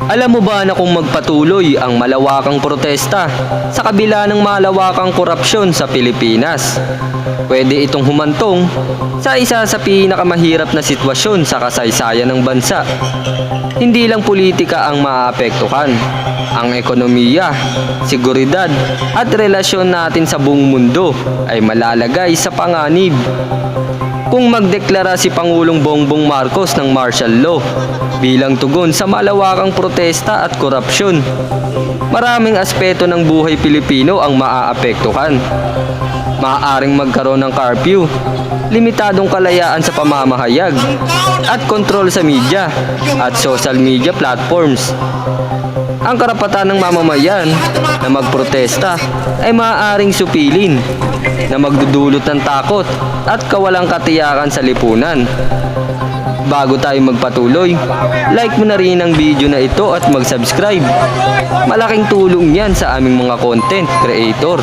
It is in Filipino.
Alam mo ba na kung magpatuloy ang malawakang protesta sa kabila ng malawakang korupsyon sa Pilipinas, pwede itong humantong sa isa sa pinakamahirap na sitwasyon sa kasaysayan ng bansa. Hindi lang politika ang maaapektuhan, ang ekonomiya, seguridad at relasyon natin sa buong mundo ay malalagay sa panganib. Kung magdeklara si Pangulong Bongbong Marcos ng martial law bilang tugon sa malawakang protesta at korupsyon, maraming aspeto ng buhay Pilipino ang maaapektuhan. Maaaring magkaroon ng curfew, limitadong kalayaan sa pamamahayag, at kontrol sa media at social media platforms. Ang karapatan ng mamamayan na magprotesta ay maaaring supilin na magdudulot ng takot at kawalang katiyakan sa lipunan. Bago tayo magpatuloy, like mo na rin ang video na ito at mag-subscribe. Malaking tulong yan sa aming mga content creator.